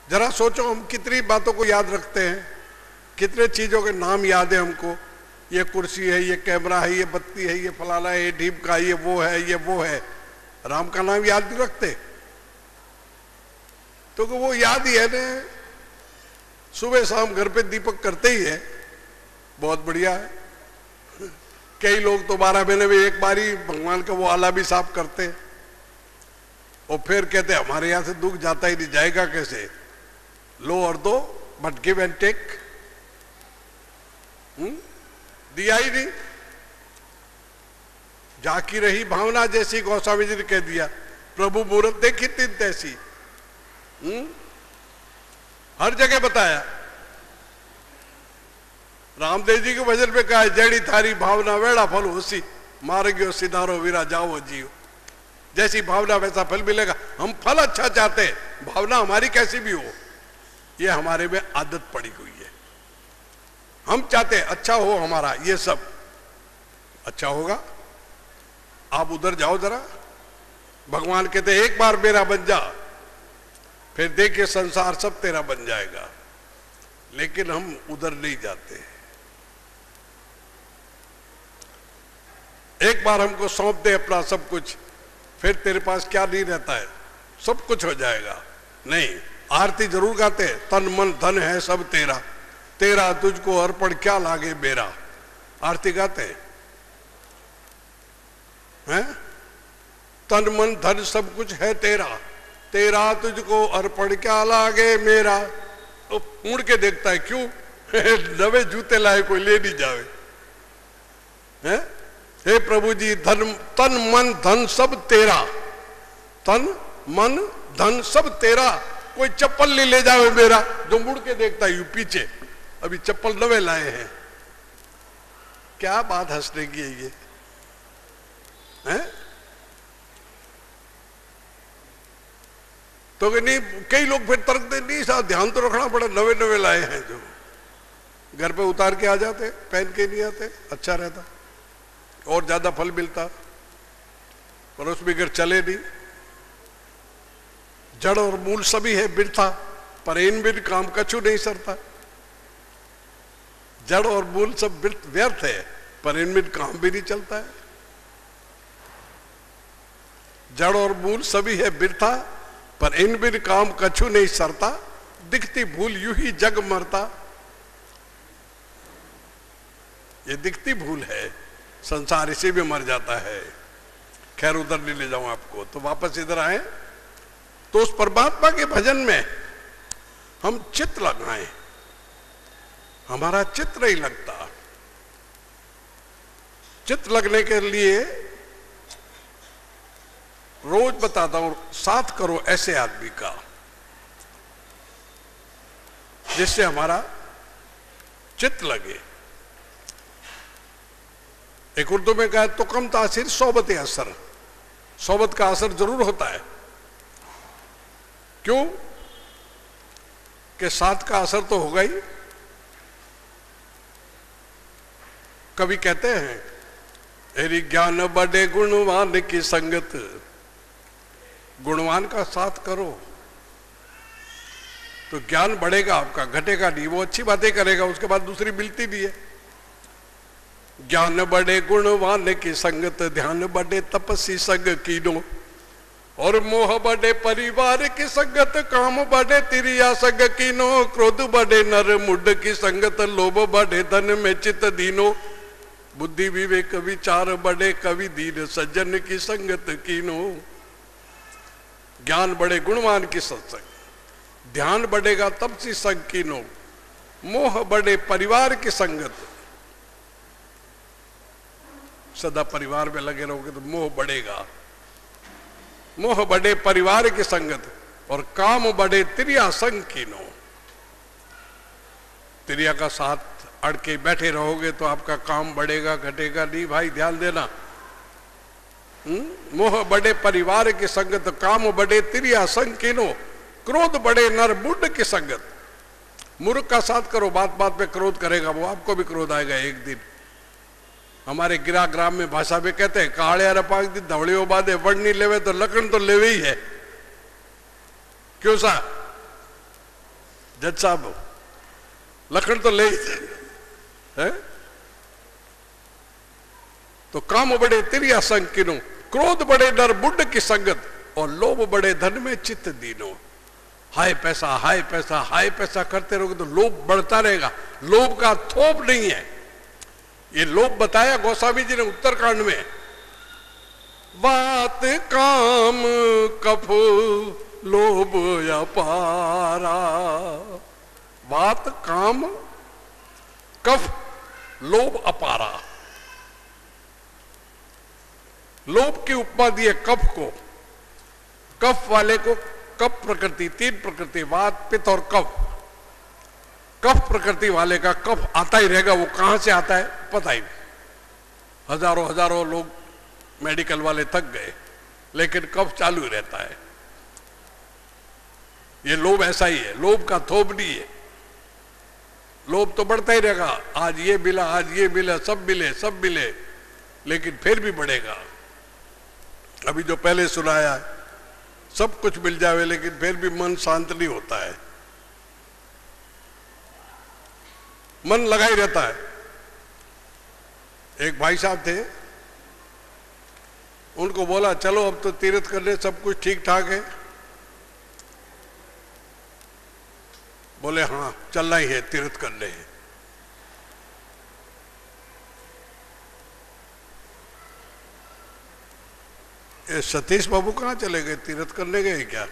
जरा सोचो, हम कितनी बातों को याद रखते हैं, कितने चीजों के नाम याद है हमको। ये कुर्सी है, ये कैमरा है, ये बत्ती है, ये फलाना है, ये ढीप का, ये वो है, ये वो है। राम का नाम याद नहीं रखते? तो वो याद ही है ना, सुबह शाम घर पे दीपक करते ही है, बहुत बढ़िया है। कई लोग तो 12 महीने में एक बार ही भगवान का वो आला भी साफ करते और फिर कहते हमारे यहां से दुख जाता ही नहीं, जाएगा कैसे? लो और दो, बट गिव एंड टेक। दिया ही नहीं। जाकी रही भावना जैसी, गोस्वामी जी ने कह दिया, प्रभु मूरत देखी तीन तैसी। हर जगह बताया। रामदेव जी के भजन में कहा है, जड़ी थारी भावना वेड़ा फल होसी, मार गयो सिधारो वीरा जाओ जियो। जैसी भावना वैसा फल मिलेगा। हम फल अच्छा चाहते हैं, भावना हमारी कैसी भी हो, ये हमारे में आदत पड़ी हुई है। हम चाहते हैं अच्छा हो हमारा, ये सब अच्छा होगा। आप उधर जाओ जरा, भगवान कहते एक बार मेरा बन जा, फिर देखिए संसार सब तेरा बन जाएगा। लेकिन हम उधर नहीं जाते। एक बार हमको सौंप दे अपना सब कुछ, फिर तेरे पास क्या नहीं रहता है, सब कुछ हो जाएगा। नहीं, आरती जरूर गाते हैं, तन मन धन है सब तेरा, तेरा तुझको अर्पण क्या लागे मेरा। आरती गाते हैं? तन मन धन सब कुछ है तेरा, तेरा तुझको अर्पण क्या लागे मेरा। तो मुड़ के देखता है, क्यों? नवे जूते लाए, कोई ले नहीं जावे। हैं? हे प्रभु जी, धन तन मन धन सब तेरा, तन मन धन सब तेरा, कोई चप्पल नहीं ले जावे मेरा। जो मुड़ के देखता है, यू पीछे अभी चप्पल नवे लाए हैं। क्या बात हंसने की है ये, हैं? तो नहीं, कई लोग फिर तर्क दे, नहीं साहब ध्यान तो रखना पड़ा, नवे नवे लाए हैं, जो घर पे उतार के आ जाते, पहन के नहीं आते, अच्छा रहता और ज्यादा फल मिलता, पर उसमें अगर चले नहीं। जड़ और मूल सभी है बिरथा, पर इन बिन काम कछु नहीं सरता। जड़ और मूल सब व्यर्थ है, पर इनमें काम भी नहीं चलता है। जड़ और मूल सभी है बिरथा, पर इन बिन काम कछु नहीं सरता। दिखती भूल यूं ही जग मरता। ये दिखती भूल है, संसार इसी में मर जाता है। खैर उधर नहीं ले जाऊं आपको, तो वापस इधर आए। तो उस परमात्मा के भजन में हम चित्त लगाएं। हमारा चित्त नहीं लगता। चित्त लगने के लिए रोज बताता हूं, साथ करो ऐसे आदमी का जिससे हमारा चित्त लगे। एक उर्दू में कहा, तो कम तासीर सोबत असर। सोबत का असर जरूर होता है। क्यों? कि साथ का असर तो होगा ही। कवि कहते हैं, एरी ज्ञान बड़े गुणवान की संगत। गुणवान का साथ करो तो ज्ञान बढ़ेगा आपका, घटेगा नहीं। वो अच्छी बातें करेगा, उसके बाद दूसरी मिलती भी है। ज्ञान बड़े गुणवान की संगत, ध्यान बड़े तपस्वी संग कीनो। और मोह बड़े परिवार की संगत, काम बड़े तिरिया संग कीनो। क्रोध बड़े नर मुड की संगत, लोभ बड़े धन में चित दीनो। बुद्धि विवेक विचार बड़े कवि दीन, सज्जन की संगत कीनो। ज्ञान बड़े गुणवान की सत्संग, ध्यान बढ़ेगा तपस्वी संग कीनो। मोह बड़े परिवार की संगत, सदा परिवार में लगे रहोगे तो मोह बढ़ेगा। मोह बड़े परिवार की संगत, और काम बड़े तिरिया संग कीनो। तिरिया का साथ अड़ के बैठे रहोगे तो आपका काम बढ़ेगा, घटेगा नहीं। भाई ध्यान देना। मोह बड़े परिवार की संगत, काम बड़े तिरिया संग कीनो। क्रोध बड़े नर बुढ़ की संगत। मूर्ख का साथ करो, बात बात पे क्रोध करेगा वो, आपको भी क्रोध आएगा एक दिन। हमारे गिरा ग्राम में भाषा में कहते हैं, काले रपाक दी धवड़ियों बाधे वड़ नहीं लेवे तो लकड़ तो लेवे ही है। क्यों सा? जज साहब लखन तो ले है। तो काम बड़े तिरिया संग किनो, क्रोध बड़े डर बुढ़ की संगत, और लोभ बड़े धन में चित्त दीनो। हाय पैसा हाय पैसा हाय पैसा करते रहोगे तो लोभ बढ़ता रहेगा। लोभ का थोप नहीं है। ये लोभ बताया गोस्वामी जी ने उत्तरकांड में। बात काम कफ लोभ अपारा, बात काम कफ लोभ अपारा। लोभ की उपमा दी है कफ को। कफ वाले को कफ प्रकृति, तीन प्रकृति, वात पित्त और कफ। कफ प्रकृति वाले का कफ आता ही रहेगा। वो कहां से आता है पता ही नहीं। हजारों हजारों लोग मेडिकल वाले थक गए, लेकिन कफ चालू ही रहता है। ये लोभ ऐसा ही है, लोभ का थोप नहीं है। लोभ तो बढ़ता ही रहेगा। आज ये मिला, आज ये मिला, सब मिले सब मिले, लेकिन फिर भी बढ़ेगा। अभी जो पहले सुनाया है, सब कुछ मिल जावे लेकिन फिर भी मन शांत नहीं होता है, मन लगा ही रहता है। एक भाई साहब थे, उनको बोला चलो अब तो तीर्थ करने, सब कुछ ठीक ठाक है। बोले हाँ चलना ही है, तीर्थ करने हैं। ये सतीश बाबू कहाँ चले गए? तीर्थ करने गए क्या?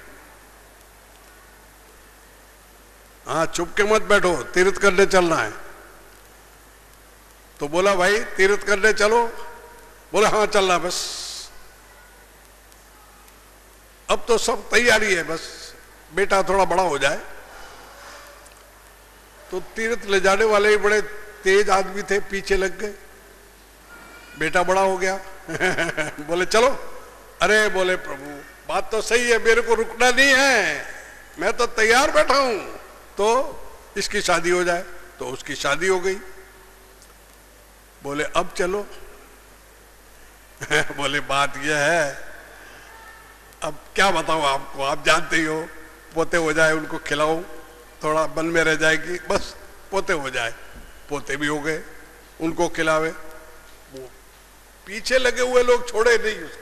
हाँ चुप के मत बैठो, तीर्थ करने चलना है। तो बोला भाई तीर्थ करने चलो। बोला हाँ चलना बस, अब तो सब तैयारी है, बस बेटा थोड़ा बड़ा हो जाए। तो तीर्थ ले जाने वाले ही बड़े तेज आदमी थे, पीछे लग गए। बेटा बड़ा हो गया बोले चलो। अरे बोले प्रभु बात तो सही है, मेरे को रुकना नहीं है, मैं तो तैयार बैठा हूं, तो इसकी शादी हो जाए। तो उसकी शादी हो गई। बोले अब चलो बोले बात यह है, अब क्या बताऊं आपको, आप जानते ही हो, पोते हो जाए उनको खिलाऊं, थोड़ा मन में रह जाएगी, बस पोते हो जाए। पोते भी हो गए, उनको खिलावे। वो पीछे लगे हुए लोग छोड़े नहीं उसको।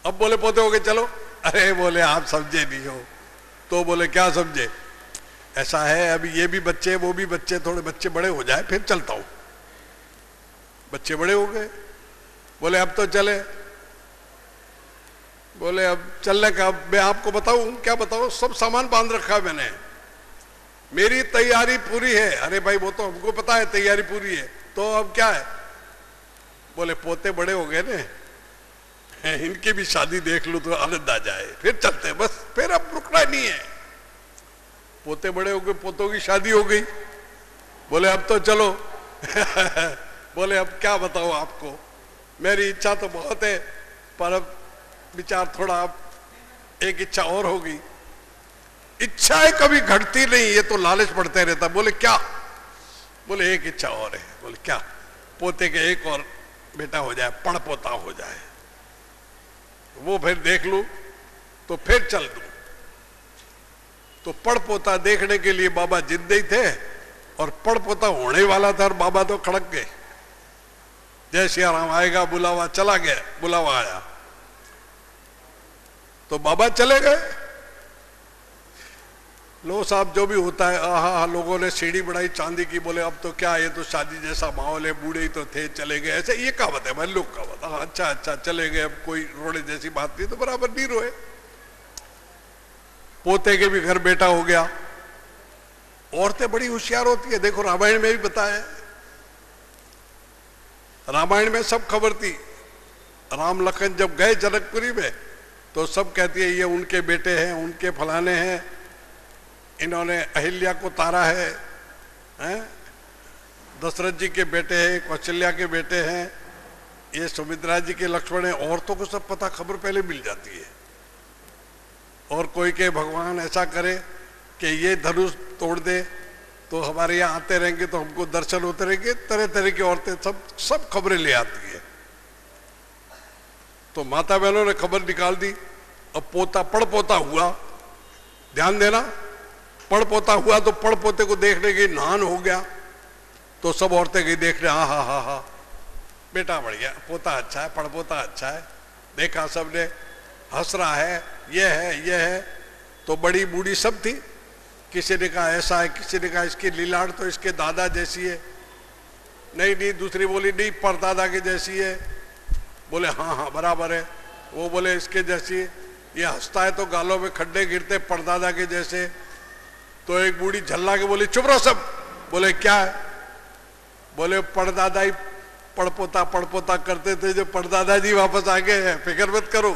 अब बोले पोते हो गए चलो। अरे बोले आप समझे नहीं हो। तो बोले क्या समझे? ऐसा है अभी ये भी बच्चे वो भी बच्चे, थोड़े बच्चे बड़े हो जाए फिर चलता हूं। बच्चे बड़े हो गए। बोले अब तो चले। बोले अब चलने का, अब मैं आपको बताऊं क्या बताऊं, सब सामान बांध रखा है मैंने, मेरी तैयारी पूरी है। अरे भाई वो तो हमको पता है तैयारी पूरी है, तो अब क्या है? बोले पोते बड़े हो गए ना, इनकी भी शादी देख लूं तो आनंद आ जाए, फिर चलते हैं बस, फिर अब रुकना नहीं है। पोते बड़े हो गए, पोतों की शादी हो गई। बोले अब तो चलो बोले अब क्या बताऊं आपको, मेरी इच्छा तो बहुत है, पर अब विचार थोड़ा, अब एक इच्छा और होगी। इच्छाएं कभी घटती नहीं, ये तो लालच बढ़ते रहता। बोले क्या? बोले एक इच्छा और है। बोले क्या? पोते के एक और बेटा हो जाए, पड़ पोता हो जाए, वो फिर देख लूं तो फिर चल दूं। तो पड़ पोता देखने के लिए बाबा जिंदे ही थे, और पड़ पोता होने वाला था, और बाबा तो खड़क गए। जय श्री राम आएगा बुलावा, चला गया, बुलावा आया तो बाबा चले गए। लो साहब जो भी होता है, आहा लोगों ने सीढ़ी बढ़ाई चांदी की। बोले अब तो क्या, ये तो शादी जैसा माहौल है, बूढ़े ही तो थे चले गए, ऐसे ये कहावत है भाई, लोग कहावत। अच्छा अच्छा चले गए, अब कोई रोने जैसी बात नहीं, तो बराबर नहीं रोए। पोते के भी घर बेटा हो गया। औरतें बड़ी होशियार होती है, देखो रामायण में भी बताया है। रामायण में सब खबर थी। राम लखन जब गए जनकपुरी में तो सब कहती है ये उनके बेटे हैं, उनके फलाने हैं, इन्होंने अहिल्या को तारा है, दशरथ जी के बेटे हैं, कौशल्या के बेटे हैं, ये सुमित्रा जी के लक्ष्मण हैं। औरतों को सब पता, खबर पहले मिल जाती है। और कोई के भगवान ऐसा करे कि ये धनुष तोड़ दे तो हमारे यहाँ आते रहेंगे, तो हमको दर्शन होते रहेंगे। तरह तरह की औरतें सब खबरें ले आती है। तो माता बहनों ने खबर निकाल दी। अब पोता पड़ पोता हुआ, ध्यान देना, पड़पोता हुआ तो पड़पोते को देखने की नान हो गया, तो सब औरतें गई देखने, हाँ हाँ हाँ हाँ बेटा बढ़िया, पोता अच्छा है, पड़पोता अच्छा है, देखा सबने, हंस रहा है, ये है ये है। तो बड़ी बूढ़ी सब थी, किसी ने कहा ऐसा है, किसी ने कहा इसकी लीलाड़ तो इसके दादा जैसी है, नहीं नहीं, दूसरी बोली नहीं परदादा की जैसी है, बोले हाँ हाँ बराबर है, वो बोले इसके जैसी है, ये हंसता है तो गालों में खड्डे गिरते परदादा के जैसे। तो एक बूढ़ी झल्ला के बोली चुप रहो सब, बोले क्या है, बोले परदादा ही पड़पोता करते थे, जो परदादा जी वापस आ गए हैं, फिक्र मत करो,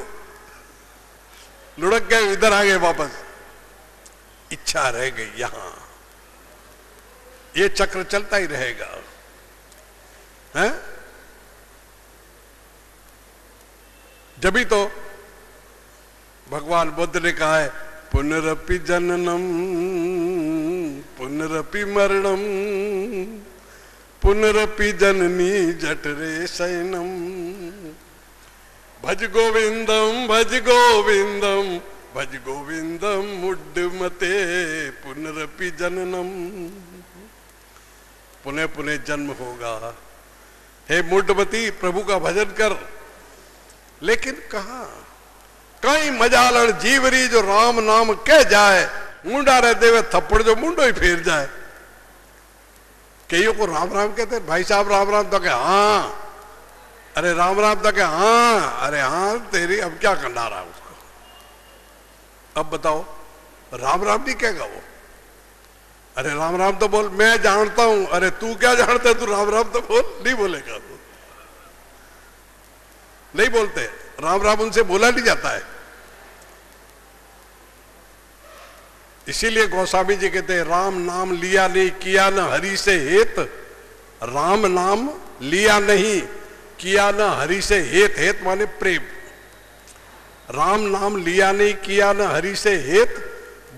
लुढ़क गए, इधर आ गए वापस, इच्छा रह गई यहां, ये चक्र चलता ही रहेगा है। जभी तो भगवान बुद्ध ने कहा है पुनरपि जननम पुनरपि मरणम पुनरपि जननी जठरे शयनम भज गोविंदम भज गोविंदम भज गोविंदम मुड्डमते पुनरपि जननम। पुनः पुनः जन्म होगा, हे मुड्डमती प्रभु का भजन कर। लेकिन कहा कहीं मजालड़ जीवरी जो राम नाम कह जाए, मुंडा रहते हुए थप्पड़ जो मुंडो ही फेर जाए। कईयों को राम राम कहते भाई साहब, राम राम तो क्या, हाँ अरे राम राम तो क्या, हाँ अरे हाँ तेरी, अब क्या करना रहा उसको, अब बताओ राम राम नहीं कहेगा वो, अरे राम राम तो बोल, मैं जानता हूं, अरे तू क्या जानता है, तू राम राम तो बोल, नहीं बोलेगा वो, नहीं बोलते, राम राम उनसे बोला नहीं जाता है। इसीलिए गोस्वामी जी कहते हैं राम नाम लिया नहीं किया न हरि से हेत, राम नाम लिया नहीं किया न हरि से हेत, हेत माने प्रेम, राम नाम लिया नहीं किया न हरि से हेत,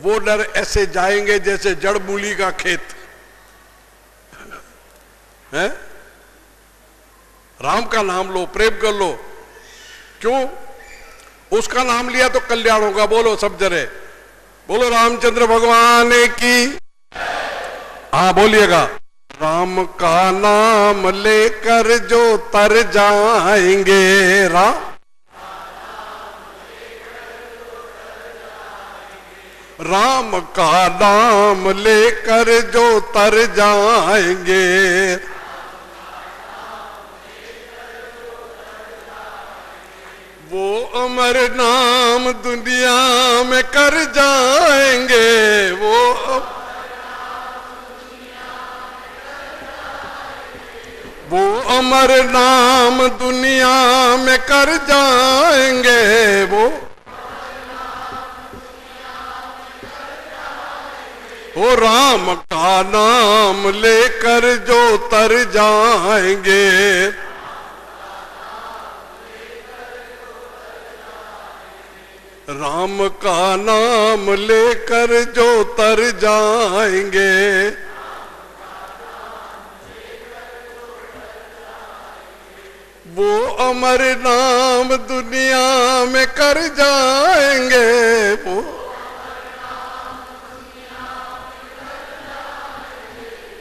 वो नर ऐसे जाएंगे जैसे जड़ मूली का खेत है। राम का नाम लो, प्रेम कर लो, क्यों, उसका नाम लिया तो कल्याण होगा। बोलो सब जरे, बोलो रामचंद्र भगवान की, हाँ बोलिएगा, राम का नाम लेकर जो तर जाएंगे, राम का नाम लेकर जो तर जाएंगे, वो अमर नाम दुनिया में कर जाएंगे, वो अमर नाम दुनिया में कर जाएंगे, वो राम का नाम लेकर जो तर जाएंगे, राम का नाम लेकर जो तर जाएंगे, वो अमर नाम दुनिया में कर जाएंगे, वो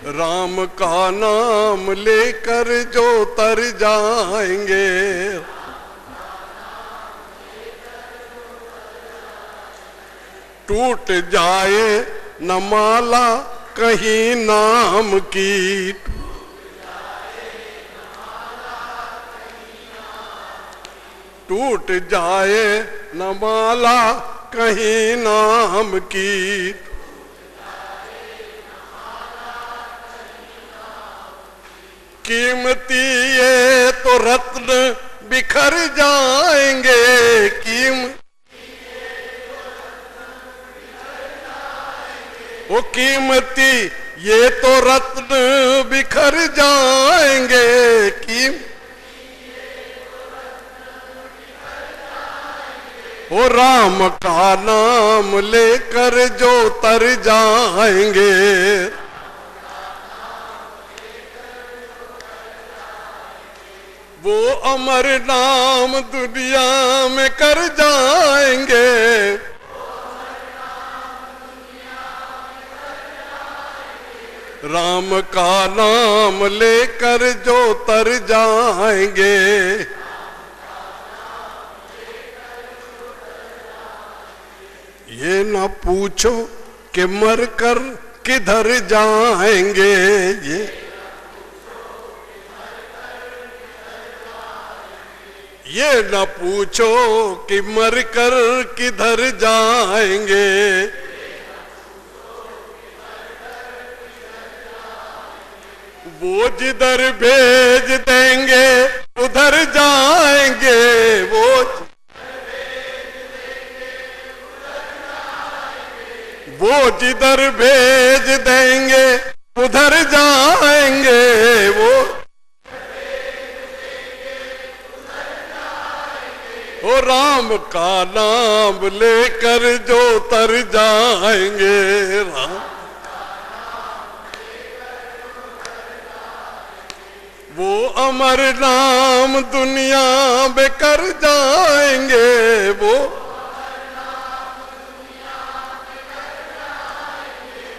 राम का नाम लेकर जो तर जाएंगे, टूट जाए न माला कहीं नाम की, टूट जाए न माला कहीं नाम की, कीमती ये तो रत्न बिखर जाएंगे, वो कीमती ये तो रत्न बिखर जाएंगे, वो राम का नाम लेकर जो तर जाएंगे, वो अमर नाम दुनिया में कर जाएंगे, राम का नाम लेकर जो तर जाएंगे, ये ना पूछो कि मर कर किधर जाएंगे। ये ना पूछो कि मर कर किधर जाएंगे, वो जिधर भेज देंगे उधर जाएंगे। वो जिधर भेज देंगे उधर जाएंगे। वो राम का नाम लेकर जो तर जाएंगे, राम वो अमर नाम दुनिया में कर जाएंगे।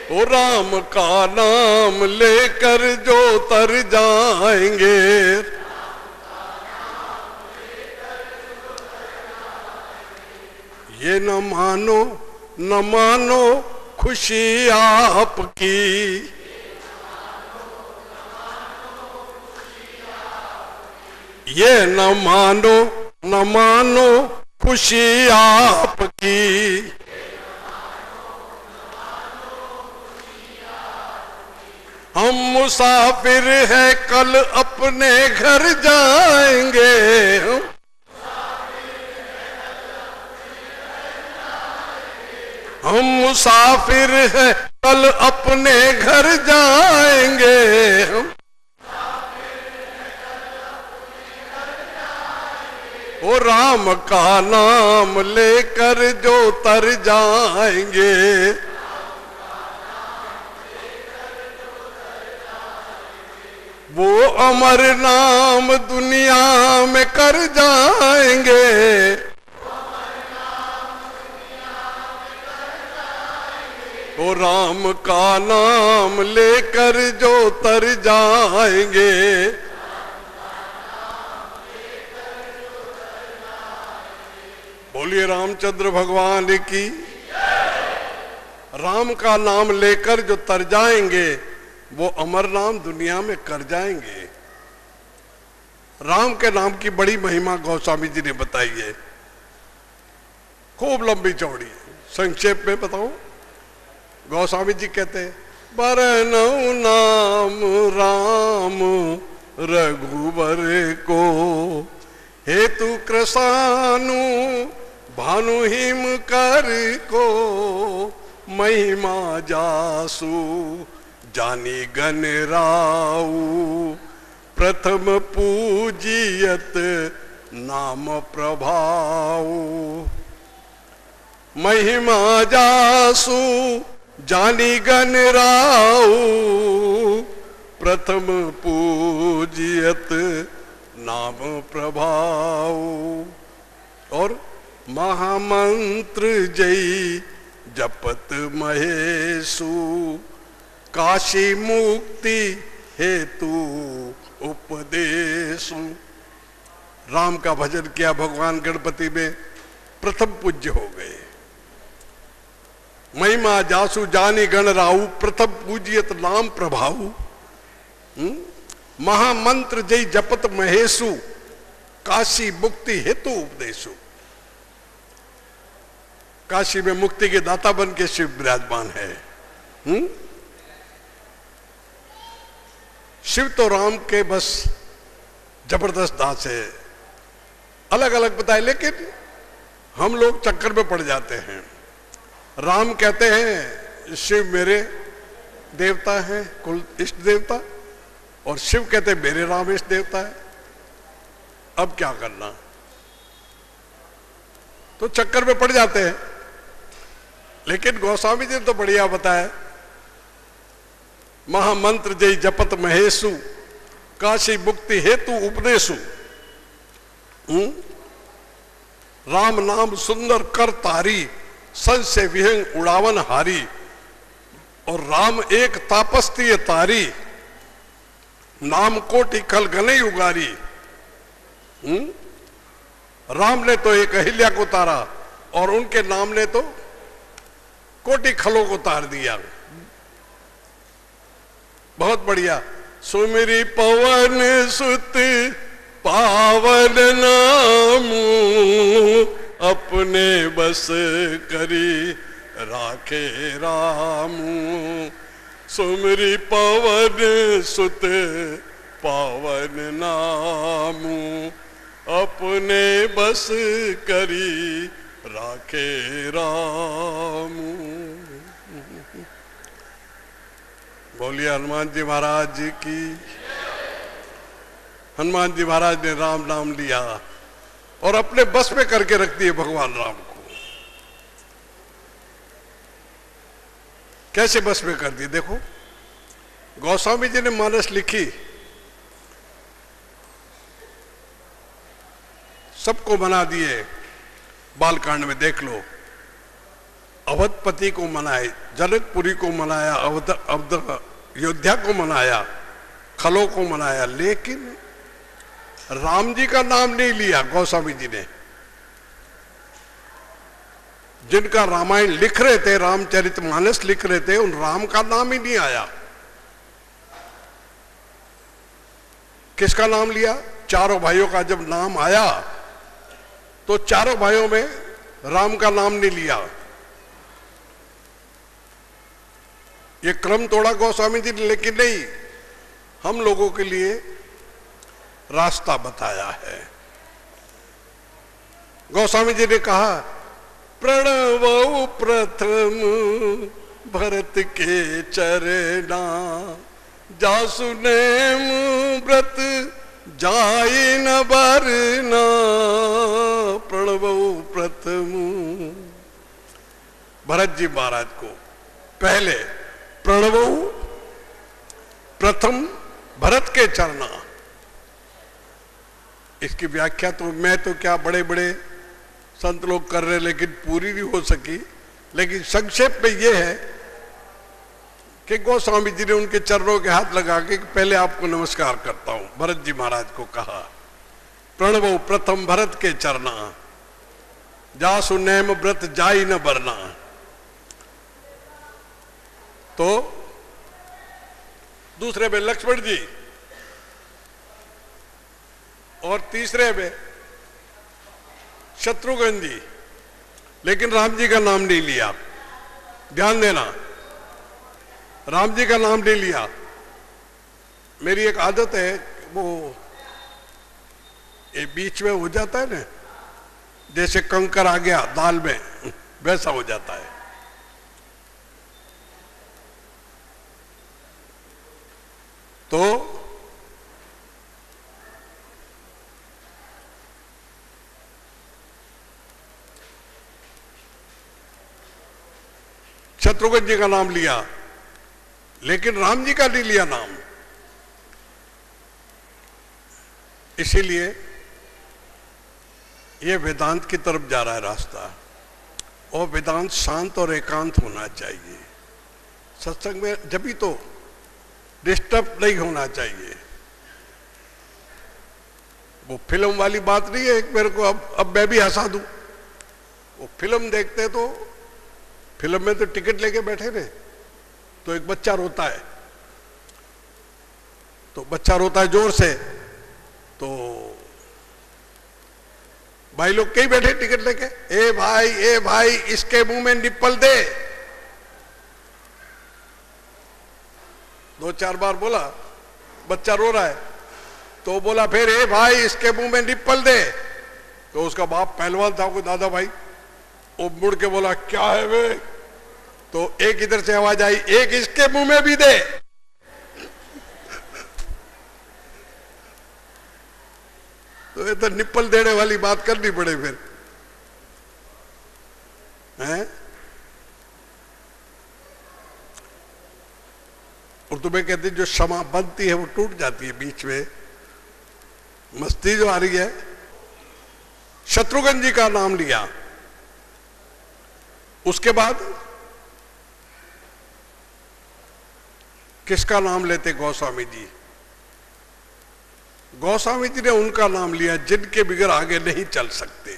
वो राम का नाम लेकर जो तर जाएंगे। ये न मानो खुशी आपकी, ये न मानो खुशी आपकी। हम मुसाफिर हैं कल अपने घर जाएंगे। हम मुसाफिर हैं कल अपने घर जाएंगे। वो राम का नाम लेकर जो तर जाएंगे। वो अमर नाम दुनिया में कर जाएंगे। वो राम का नाम लेकर जो तर जाएंगे। बोलिए रामचंद्र भगवान की। राम का नाम लेकर जो तर जाएंगे वो अमर नाम दुनिया में कर जाएंगे। राम के नाम की बड़ी महिमा गोस्वामी जी ने बताई है, खूब लंबी चौड़ी। संक्षेप में बताऊं, गोस्वामी जी कहते हैं, बरनऊ नाम राम रघुवर को, हेतु कृसानु भानु हिम कर को, महिमा जासु जानी गन राऊ, प्रथम पूजियत नाम प्रभाऊ। महिमा जासु जानी गन राऊ, प्रथम पूजियत नाम प्रभाऊ। और महामंत्र जय जपत महेशु, काशी मुक्ति हेतु उपदेशु। राम का भजन किया भगवान गणपति में, प्रथम पूज्य हो गए। महिमा जासु जानी गण राऊ, प्रथम पूजियत नाम प्रभाऊ। महामंत्र जय जपत महेशु, काशी मुक्ति हेतु उपदेशु। काशी में मुक्ति के दाता बन के शिव विराजमान है। शिव तो राम के बस जबरदस्त दास है, अलग अलग बताए, लेकिन हम लोग चक्कर में पड़ जाते हैं। राम कहते हैं शिव मेरे देवता हैं, कुल इष्ट देवता, और शिव कहते हैं मेरे राम इष्ट देवता है। अब क्या करना, तो चक्कर में पड़ जाते हैं। लेकिन गोस्वामी जी ने तो बढ़िया बताया, महामंत्र जय जपत महेशु, काशी मुक्ति हेतु उपदेशु। राम नाम सुंदर कर तारी, संशय विहंग उड़ावन हारी। और राम एक तापस्तीय तारी, नाम कोटि खल गने उगारी। राम ने तो एक अहिल्या को तारा और उनके नाम ने तो कोटि खलों को तार दिया। बहुत बढ़िया। सुमिरी पवन सुत पावन नामू, अपने बस करी राखे रामू। सुमिरी पवन सुत पावन नामू, अपने बस करी राखे रामू। बोलिए हनुमान जी महाराज जी की। हनुमान जी महाराज ने राम नाम लिया और अपने बस में करके रख दिए भगवान राम को। कैसे बस में कर दिए देखो। गोस्वामी जी ने मानस लिखी, सबको मना दिए। बालकांड में देख लो, अवधपति को मनाए, जनकपुरी को मनाया, अयोध्या को मनाया, खलों को मनाया, लेकिन राम जी का नाम नहीं लिया गोस्वामी जी ने। जिनका रामायण लिख रहे थे, रामचरितमानस लिख रहे थे, उन राम का नाम ही नहीं आया। किसका नाम लिया? चारों भाइयों का जब नाम आया तो चारों भाइयों में राम का नाम नहीं लिया। ये क्रम तोड़ा गोस्वामी जी ने, लेकिन नहीं, हम लोगों के लिए रास्ता बताया है। गोस्वामी जी ने कहा, प्रणवौ प्रथम भरत के चरना, जासु नेम व्रत जाई न बरना। प्रणवौ प्रथम, भरत जी महाराज को पहले प्रणवौ प्रथम भरत के चरना। इसकी व्याख्या तो मैं तो क्या बड़े बड़े संत लोग कर रहे, लेकिन पूरी नहीं हो सकी। लेकिन संक्षेप में यह है कि गोस्वामी जी ने उनके चरणों के हाथ लगा के पहले आपको नमस्कार करता हूं। भरत जी महाराज को कहा, प्रणवो प्रथम भरत के चरना, जासु नैम व्रत जाई न बरना। तो दूसरे में लक्ष्मण जी और तीसरे में शत्रुघ्न जी, लेकिन राम जी का नाम नहीं लिया। ध्यान देना, राम जी का नाम नहीं लिया। मेरी एक आदत है, वो ये बीच में हो जाता है ना, जैसे कंकर आ गया दाल में, वैसा हो जाता है। तो शत्रुघ्न जी का नाम लिया, लेकिन राम जी का नहीं लिया नाम। इसीलिए ये वेदांत की तरफ जा रहा है रास्ता, और वेदांत शांत और एकांत होना चाहिए। सत्संग में जब भी तो डिस्टर्ब नहीं होना चाहिए। वो फिल्म वाली बात नहीं है, एक मेरे को अब मैं भी हंसा दूं। वो फिल्म देखते तो फिल्म में तो टिकट लेके बैठे थे, तो एक बच्चा रोता है, तो बच्चा रोता है जोर से, तो भाई लोग कहीं बैठे टिकट लेके, ए भाई इसके मुंह में निप्पल दे। 2-4 बार बोला, बच्चा रो रहा है, तो बोला फिर ए भाई इसके मुंह में निप्पल दे। तो उसका बाप पहलवान था, कोई दादा भाई, वो मुड़ के बोला क्या है वे? तो एक इधर से आवाज आई, एक इसके मुंह में भी दे। तो ये तो निप्पल देने वाली बात करनी पड़े फिर, हैं? उर्दू में कहते हैं जो क्षमा बनती है वो टूट जाती है बीच में, मस्ती जो आ रही है। शत्रुघ्न जी का नाम लिया, उसके बाद किसका नाम लेते? गोस्वामी जी। गोस्वामी जी ने उनका नाम लिया जिनके बगैर आगे नहीं चल सकते,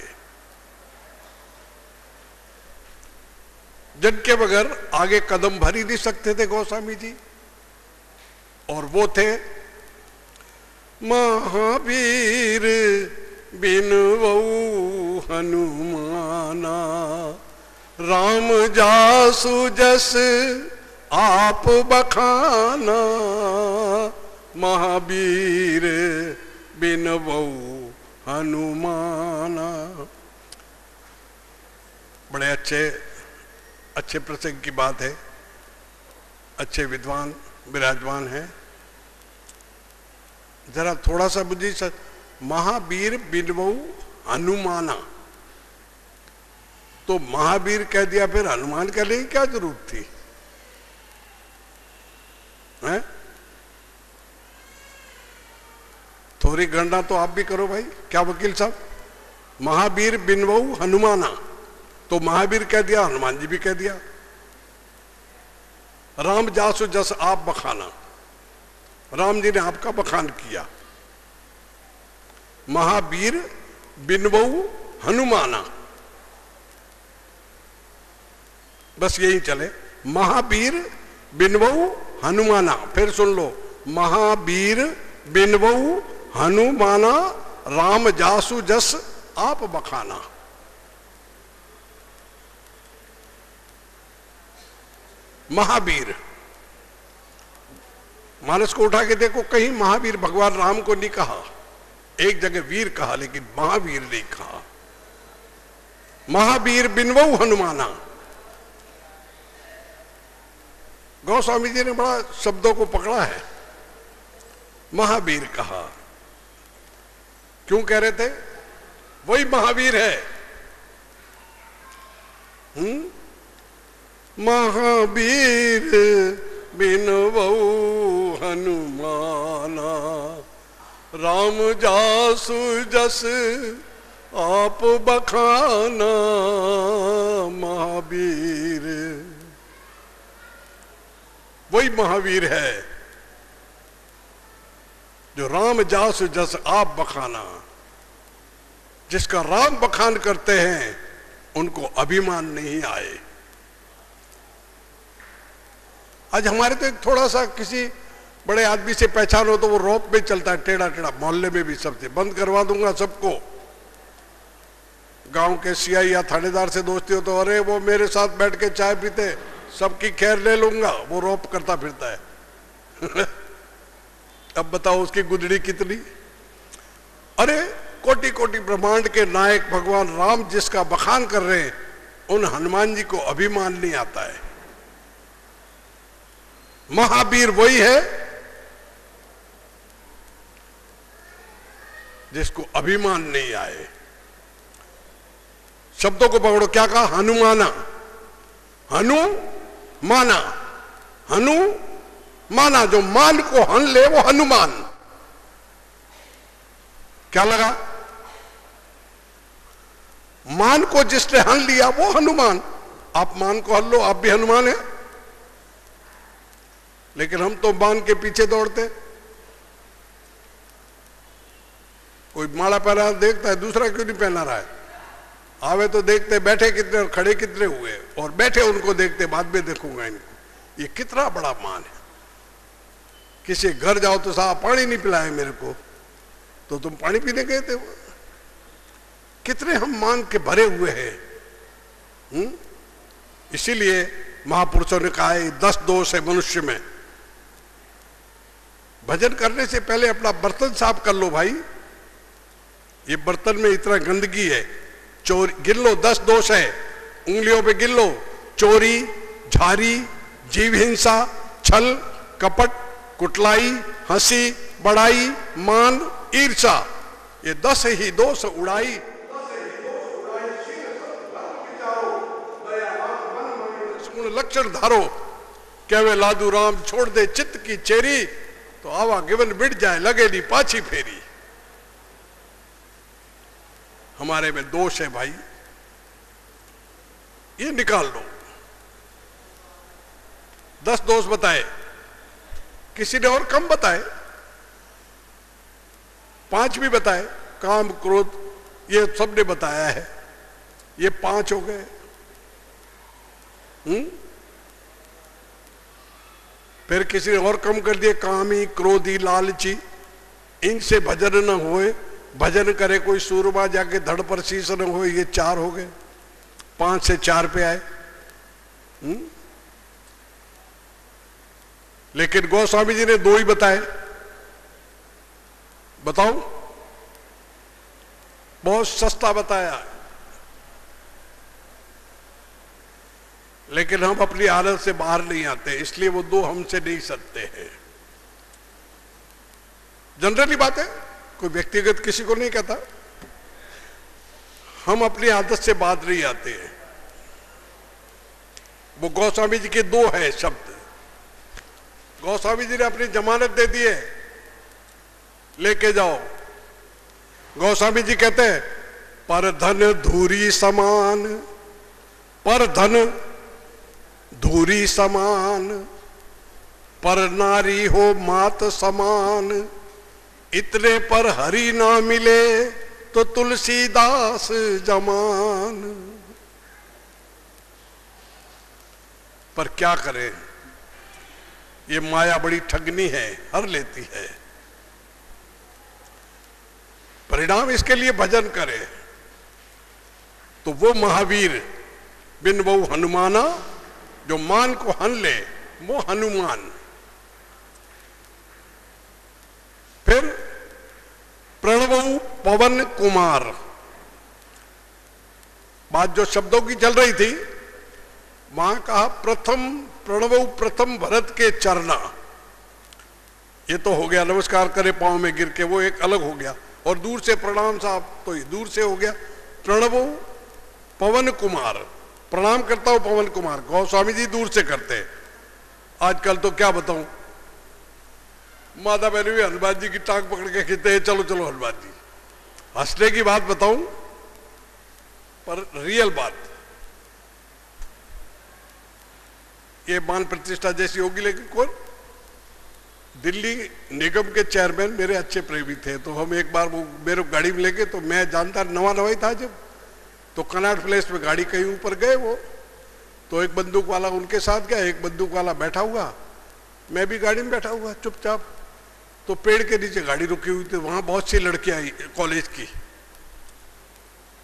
जिनके बगैर आगे कदम भर ही नहीं सकते थे गोस्वामी जी। और वो थे महावीर बिनवऊ हनुमाना, राम जासु जस आप बखाना, महावीर बिनवऊ हनुमाना। बड़े अच्छे प्रसंग की बात है, अच्छे विद्वान विराजमान है। जरा थोड़ा सा बुझी सर, महावीर बिनवऊ हनुमाना, तो महावीर कह दिया, फिर हनुमान कहने की क्या जरूरत थी? हैं? थोड़ी गणना तो आप भी करो भाई, क्या वकील साहब? महावीर बिनवऊ हनुमाना, तो महावीर कह दिया, हनुमान जी भी कह दिया। राम जासु जस आप बखाना, राम जी ने आपका बखान किया। महावीर बिनवऊ हनुमाना, बस यही चले, महावीर बिनवऊ हनुमाना। फिर सुन लो, महावीर बिनवऊ हनुमाना, राम जासु जस आप बखाना। महावीर, मानस को उठा के देखो, कहीं महावीर भगवान राम को नहीं कहा, एक जगह वीर कहा लेकिन महावीर नहीं कहा। महावीर बिनवऊ हनुमाना। गोस्वामी जी ने बड़ा शब्दों को पकड़ा है। महावीर कहा, क्यों कह रहे थे? वही महावीर है। महावीर बिनवऊ हनुमाना, राम जासु जस आप बखाना, महावीर। वही महावीर है जो राम जासु जस आप बखाना, जिसका राम बखान करते हैं उनको अभिमान नहीं आए। आज हमारे तो एक थोड़ा सा किसी बड़े आदमी से पहचान हो तो वो रोप में चलता है, टेढ़ा टेढ़ा, मोहल्ले में भी सबसे बंद करवा दूंगा सबको। गांव के सीआई या थानेदार से दोस्ती हो तो अरे वो मेरे साथ बैठ के चाय पीते, सबकी खैर ले लूंगा, वो रोप करता फिरता है। अब बताओ उसकी गुदड़ी कितनी। अरे कोटि कोटि ब्रह्मांड के नायक भगवान राम जिसका बखान कर रहे हैं, उन हनुमान जी को अभिमान नहीं आता है। महावीर वही है जिसको अभिमान नहीं आए। शब्दों को पकड़ो, क्या कहा? हनुमाना, हनु माना, हनु माना, जो मान को हन ले वो हनुमान। क्या लगा? मान को जिसने हन लिया वो हनुमान। आप मान को हन लो, आप भी हनुमान है। लेकिन हम तो मान के पीछे दौड़ते। कोई माला पहना देखता है, दूसरा क्यों नहीं पहना रहा है? आवे तो देखते बैठे कितने और खड़े कितने हुए, और बैठे उनको देखते, बाद में देखूंगा इनको। ये कितना बड़ा मान है। किसी घर जाओ तो साहब पानी नहीं पिलाए मेरे को, तो तुम पानी पीने गए थे। कितने हम मान के भरे हुए हैं। इसीलिए महापुरुषों ने कहा है 10 दोष है मनुष्य में। भजन करने से पहले अपना बर्तन साफ कर लो भाई। ये बर्तन में इतना गंदगी है। चोरी गिन लो, 10 दोष है, उंगलियों पे गिन लो। चोरी, झारी, जीव हिंसा, छल, कपट, कुटलाई, हंसी, बड़ाई, मान, ईर्षा, ये 10 ही दोष उड़ाई। लक्षण धारो, क्या वे लादू राम छोड़ दे चित्त की चेरी, तो आवा गिवन बिट जाए लगे नी पाछी फेरी। हमारे में दोष है भाई, ये निकाल लो। 10 दोष बताए। किसी ने और कम बताए, 5 भी बताए, काम क्रोध ये सबने बताया है, ये 5 हो गए। फिर किसी ने और कम कर दिए, कामी क्रोधी लालची, इनसे भजन न होए, भजन करे कोई सूरमा जाके धड़ पर शीश न होए, ये 4 हो गए। 5 से 4 पे आए। लेकिन गोस्वामी जी ने 2 ही बताए। बताओ, बहुत सस्ता बताया, लेकिन हम अपनी आदत से बाहर नहीं आते, इसलिए वो 2 हमसे नहीं सकते हैं। जनरली बात है, कोई व्यक्तिगत किसी को नहीं कहता, हम अपनी आदत से बाहर नहीं आते हैं। वो गोस्वामी जी के 2 है शब्द। गोस्वामी जी ने अपनी जमानत दे दी है, लेके जाओ। गोस्वामी जी कहते हैं, पर धन धूरी समान, पर धन धूरी समान, पर नारी हो मात समान, इतने पर हरि ना मिले तो तुलसीदास जमान। पर क्या करें, ये माया बड़ी ठगनी है, हर लेती है। परिणाम इसके लिए भजन करे तो वो महावीर बिन वो हनुमाना, जो मान को हन ले वो हनुमान। फिर प्रणव पवन कुमार, बात जो शब्दों की चल रही थी, वहां कहा प्रथम प्रणव प्रथम भरत के चरना। ये तो हो गया नमस्कार करे पांव में गिर के, वो एक अलग हो गया। और दूर से प्रणाम साहब, तो ये दूर से हो गया। प्रणव पवन कुमार, प्रणाम करता हूं पवन कुमार। गोस्वामी जी दूर से करते। आजकल तो क्या बताऊं, माता बहनी भी हनुमान जी की टांग पकड़ के खींचते हैं, चलो चलो हनुमान जी। हंसने की बात बताऊं, पर रियल बात, ये मान प्रतिष्ठा जैसी होगी, लेकिन कौन, दिल्ली निगम के चेयरमैन मेरे अच्छे प्रेमी थे। तो हम एक बार वो मेरे गाड़ी में लेके, तो मैं जानता नवा नवा ही था जब, तो कनाट प्लेस में गाड़ी कहीं ऊपर गए वो, तो एक बंदूक वाला उनके साथ गया, एक बंदूक वाला बैठा हुआ, मैं भी गाड़ी में बैठा हुआ चुपचाप। तो पेड़ के नीचे गाड़ी रुकी हुई थी, वहां बहुत सी लड़कियां आई कॉलेज की,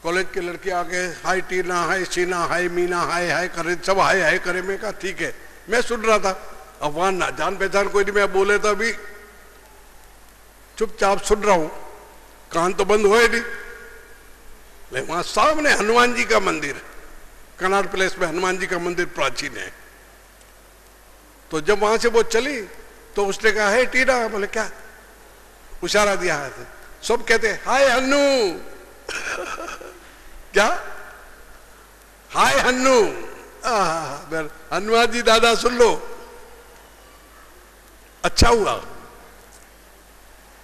कॉलेज के लड़के आ गए, हाय टीना, हाय सीना, हाय मीना, हाय हाय करे, सब हाय हाय करे। मैं कहा ठीक है, मैं सुन रहा था। अब वहां ना जान पहचान कोई नहीं, मैं बोले तो अभी चुपचाप सुन रहा हूं, कान तो बंद हुए नहीं। लेकिन वहां सामने हनुमान जी का मंदिर, कनाट प्लेस में हनुमान जी का मंदिर प्राचीन है। तो जब वहां से वो चली तो उसने कहा है टीना, बोले क्या, इशारा दिया है। सब कहते हाय हन्नू क्या, हाय हन्नू। हनुमान जी दादा सुन लो, अच्छा हुआ,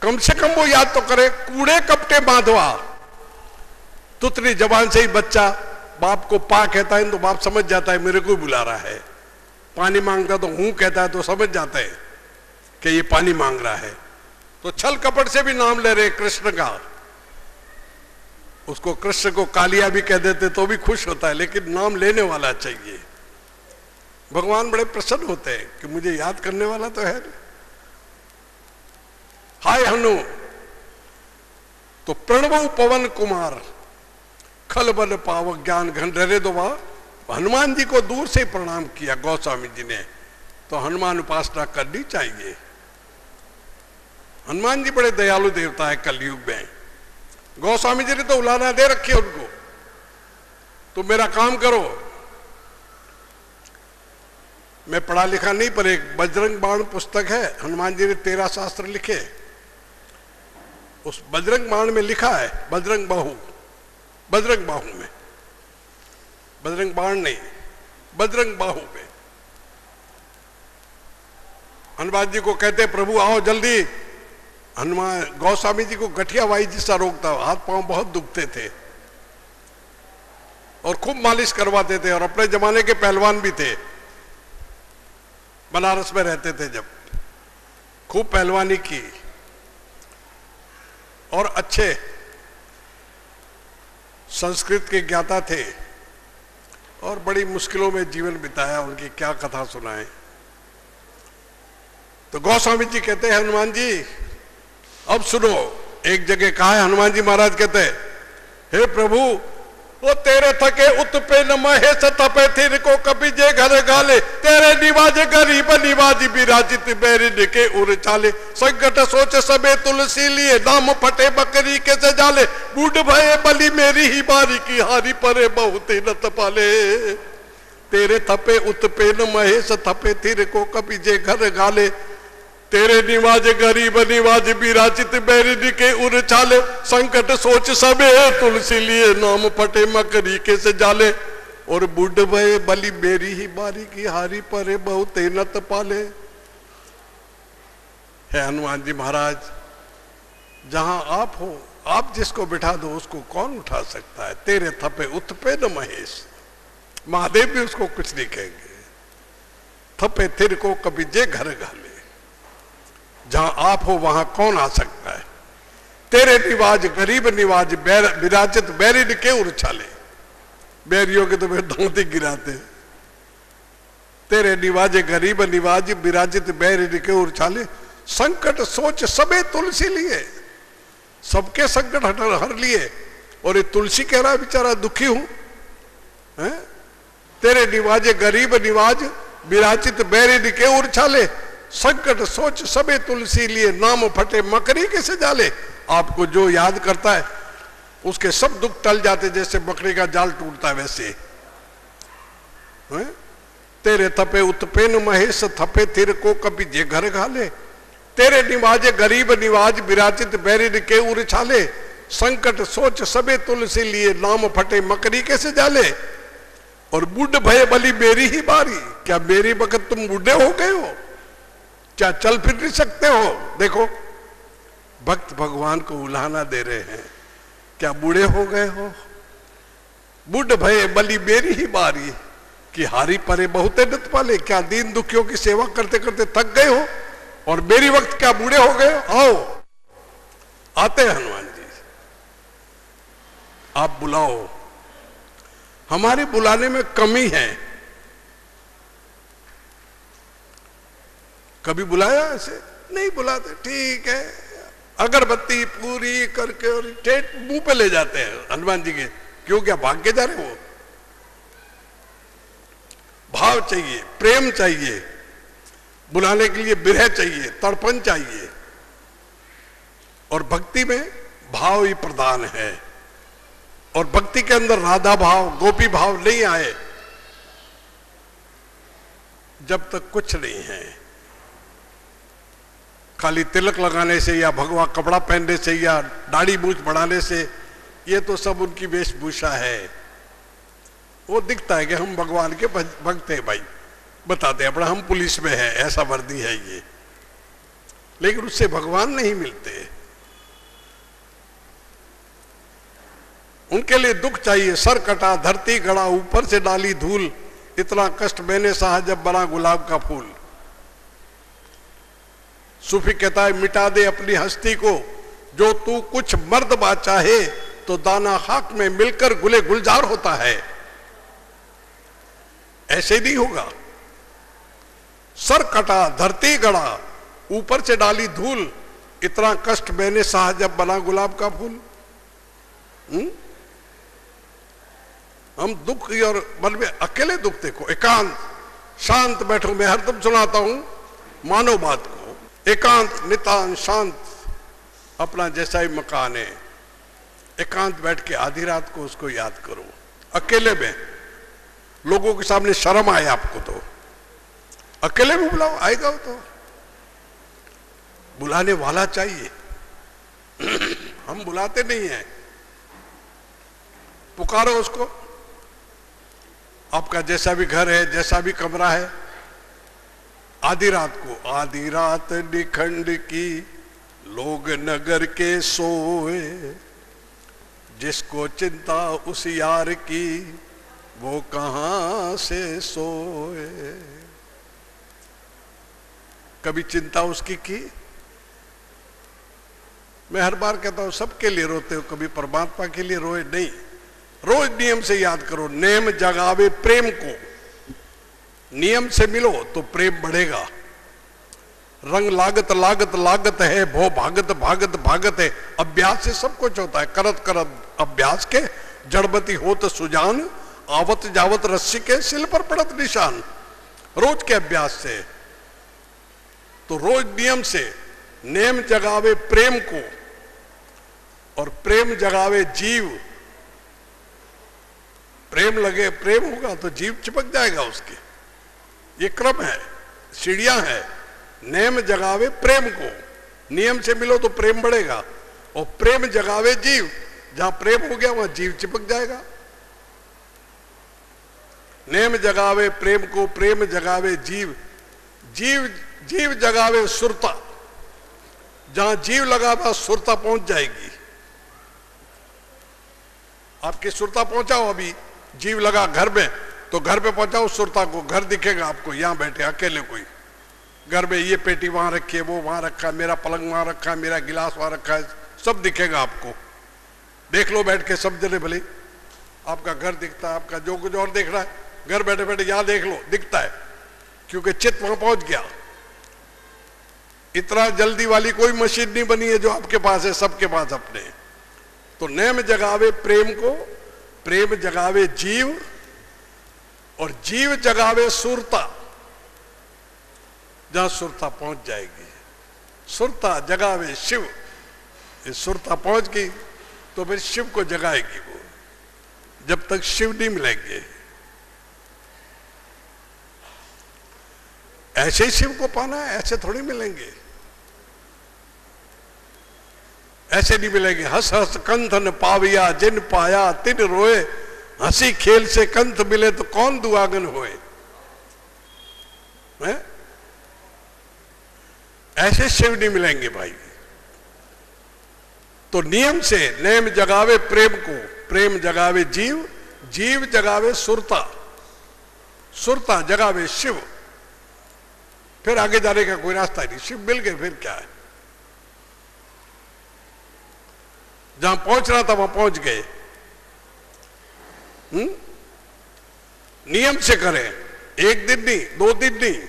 कम से कम वो याद तो करे, कूड़े कपटे बांधवा। तुतली जबान से ही बच्चा बाप को पा कहता है तो बाप समझ जाता है मेरे को बुला रहा है। पानी मांगता तो हूं कहता है तो समझ जाता है कि ये पानी मांग रहा है। तो छल कपट से भी नाम ले रहे कृष्ण का, उसको कृष्ण को कालिया भी कह देते तो भी खुश होता है, लेकिन नाम लेने वाला चाहिए। भगवान बड़े प्रसन्न होते हैं कि मुझे याद करने वाला तो है। हाय हनु, तो प्रणव पवन कुमार, खल बल पाव ज्ञान घन डरे दो। हनुमान जी को दूर से प्रणाम किया गोस्वामी जी ने। तो हनुमान उपासना करनी चाहिए। हनुमान जी बड़े दयालु देवता है कलयुग में। गोस्वामी जी ने तो उलाना दे रखी है उनको, तो मेरा काम करो। मैं पढ़ा लिखा नहीं, पर एक बजरंग बाण पुस्तक है, हनुमान जी ने 13 शास्त्र लिखे। उस बजरंग बाण में लिखा है बजरंग बाहु, बजरंग बाहु में, बजरंग बाण नहीं, बजरंग बाहु में हनुमान जी को कहते प्रभु आओ जल्दी। हनुमान गोस्वामी जी को गठिया वाई जिसका रोग था, हाथ पांव बहुत दुखते थे और खूब मालिश करवाते थे। और अपने जमाने के पहलवान भी थे, बनारस में रहते थे जब। खूब पहलवानी की और अच्छे संस्कृत के ज्ञाता थे और बड़ी मुश्किलों में जीवन बिताया। उनकी क्या कथा सुनाएं। तो गोस्वामी जी कहते हैं हनुमान जी अब सुनो। एक जगह कहा है हनुमान जी महाराज कहते हैं हे प्रभु वो तेरे थके उत पे न महेश तपे थिर को कभी जे घर गाले तेरे निवाजे गरीब निवाजी विराजित बैरिन के उर चाले संकट सोच सबे तुलसी लिए नाम फटे बकरी के से जाले बूढ़ भये बलि मेरी ही बारी की हारी परे बहुत नत पाले तेरे थपे उत पे न महेश थपे थिर को कभी जे घर गाले तेरे निवाज गरीब निवाज विराजित बैरिन के उर छाले संकट सोच सबे तुलसी लिए नाम फटे मकरी के से जाले और बुढ़ भये बलि मेरी ही बारी की हारी परे बहुत नत पाले। है हनुमान जी महाराज जहां आप हो आप जिसको बिठा दो उसको कौन उठा सकता है। तेरे थपे उत पे न महेश महादेव भी उसको कुछ नहीं कहेंगे। थपे थिर को कभी जे घर गाले जहां आप हो वहां कौन आ सकता है। तेरे निवाज गरीब निवाज विराजित बैरिन के उछाले बैरियों के तो वे धोती गिराते। तेरे निवाजे गरीब निवाज विराजित बैरिन के उछाले संकट सोच सबे तुलसी लिए सबके संकट हर लिए। और ये तुलसी कह रहा बेचारा दुखी हूं। तेरे निवाजे गरीब निवाज विराजित बैरिन के उछाले संकट सोच सबे तुलसी लिए नाम फटे मकरी के से जाले। आपको जो याद करता है उसके सब दुख टल जाते जैसे बकरी का जाल टूटता है वैसे। तेरे थपे उत्पेन महेश थपे थिर को कभी जे घर घाले तेरे निवाजे गरीब निवाज विराजित बैरिन के उर छाले संकट सोच सबे तुलसी लिए नाम फटे मकरी के से जाले। और बूढ़ भय बलि मेरी ही बारी क्या मेरी वक्त तुम बूढ़े हो गए हो क्या चल फिर नहीं सकते हो। देखो भक्त भगवान को उलाहना दे रहे हैं क्या बूढ़े हो गए हो। बूढ़ भये बलि मेरी ही बारी कि हारी परे बहुते नत पाले क्या दीन दुखियों की सेवा करते करते थक गए हो और मेरी वक्त क्या बूढ़े हो गए। आओ आते हैं हनुमान जी आप बुलाओ। हमारे बुलाने में कमी है। कभी बुलाया ऐसे नहीं बुलाते ठीक है अगरबत्ती पूरी करके और ठेठ मुंह पे ले जाते हैं हनुमान जी के। क्यों क्या भाग के जा रहे हो। भाव चाहिए प्रेम चाहिए बुलाने के लिए विरह चाहिए तड़पन चाहिए। और भक्ति में भाव ही प्रधान है। और भक्ति के अंदर राधा भाव गोपी भाव नहीं आए जब तक कुछ नहीं है। खाली तिलक लगाने से या भगवा कपड़ा पहनने से या दाढ़ी मूछ बढ़ाने से ये तो सब उनकी वेशभूषा है। वो दिखता है कि हम भगवान के भक्त हैं भाई बताते हैं अपना हम पुलिस में है ऐसा वर्दी है ये। लेकिन उससे भगवान नहीं मिलते। उनके लिए दुख चाहिए सर कटा धरती गड़ा ऊपर से डाली धूल इतना कष्ट मैंने सहा जब बना गुलाब का फूल। सूफी कहता है मिटा दे अपनी हस्ती को जो तू कुछ मर्द बा चाहे तो दाना खाक में मिलकर गुले गुलजार होता है। ऐसे नहीं होगा। सर कटा धरती गड़ा ऊपर से डाली धूल इतना कष्ट मैंने सहा जब बना गुलाब का फूल। हम दुख और मन में अकेले दुख देखो एकांत शांत बैठो। मैं हरदम सुनाता हूं मानो बात को एकांत नितांत शांत अपना जैसा ही मकान है एकांत बैठ के आधी रात को उसको याद करो अकेले में। लोगों के सामने शर्म आए आपको तो अकेले में बुलाओ आएगा वो तो बुलाने वाला चाहिए। हम बुलाते नहीं हैं। पुकारो उसको। आपका जैसा भी घर है जैसा भी कमरा है आधी रात को आधी रात निखंड की लोग नगर के सोए जिसको चिंता उस यार की वो कहां से सोए। कभी चिंता उसकी की मैं हर बार कहता हूं सबके लिए रोते हो, कभी परमात्मा के लिए रोए नहीं। रोज नियम से याद करो, नेम जगावे प्रेम को। नियम से मिलो तो प्रेम बढ़ेगा। रंग लागत लागत लागत है, भो भागत भागत भागत है। अभ्यास से सब कुछ होता है। करत करत अभ्यास के जड़बती होत सुजान, आवत जावत रस्सी के सिल पर पड़त निशान। रोज के अभ्यास से, तो रोज नियम से नेम जगावे प्रेम को और प्रेम जगावे जीव। प्रेम लगे, प्रेम होगा तो जीव चिपक जाएगा उसके। ये क्रम है, सीढ़ियां है। नेम जगावे प्रेम को, नियम से मिलो तो प्रेम बढ़ेगा, और प्रेम जगावे जीव। जहां प्रेम हो गया वहां जीव चिपक जाएगा। नेम जगावे प्रेम को, प्रेम जगावे जीव। जीव जीव जगावे सुरता। जहां जीव लगा था सुरता पहुंच जाएगी। आपकी सुरता पहुंचाओ, अभी जीव लगा घर में तो घर पे पहुंचाओ सुरता को। घर दिखेगा आपको, यहां बैठे अकेले कोई घर में, ये पेटी वहां रखी है, वो वहां रखा है, मेरा पलंग वहां रखा है, मेरा गिलास वहां रखा है, सब दिखेगा आपको। देख लो बैठ के सब जने, भले आपका घर दिखता है, आपका जो कुछ और देख रहा है घर बैठे बैठे यहां देख लो, दिखता है, क्योंकि चित्त वहां पहुंच गया। इतना जल्दी वाली कोई मशीन नहीं बनी है जो आपके पास है, सबके पास अपने। तो नेम जगावे प्रेम को, प्रेम जगावे जीव, और जीव जगावे सुरता। जहां सुरता पहुंच जाएगी, सुरता जगावे शिव। ये सुरता पहुंच गई तो फिर शिव को जगाएगी वो, जब तक शिव नहीं मिलेंगे। ऐसे ही शिव को पाना है, ऐसे थोड़ी मिलेंगे, ऐसे नहीं मिलेंगे। हंस हंस कंथ न पाविया, जिन पाया तिन रोए। हंसी खेल से कंथ मिले तो कौन दुआगन होए। है? ऐसे शिव नहीं मिलेंगे भाई। तो नियम से नेम जगावे प्रेम को, प्रेम जगावे जीव, जीव जगावे सुरता, सुरता जगावे शिव। फिर आगे जाने का कोई रास्ता नहीं। शिव मिल गए फिर क्या है। जहां पहुंचना था वहां पहुंच गए। नियम से करें, एक दिन नहीं, 2 दिन नहीं,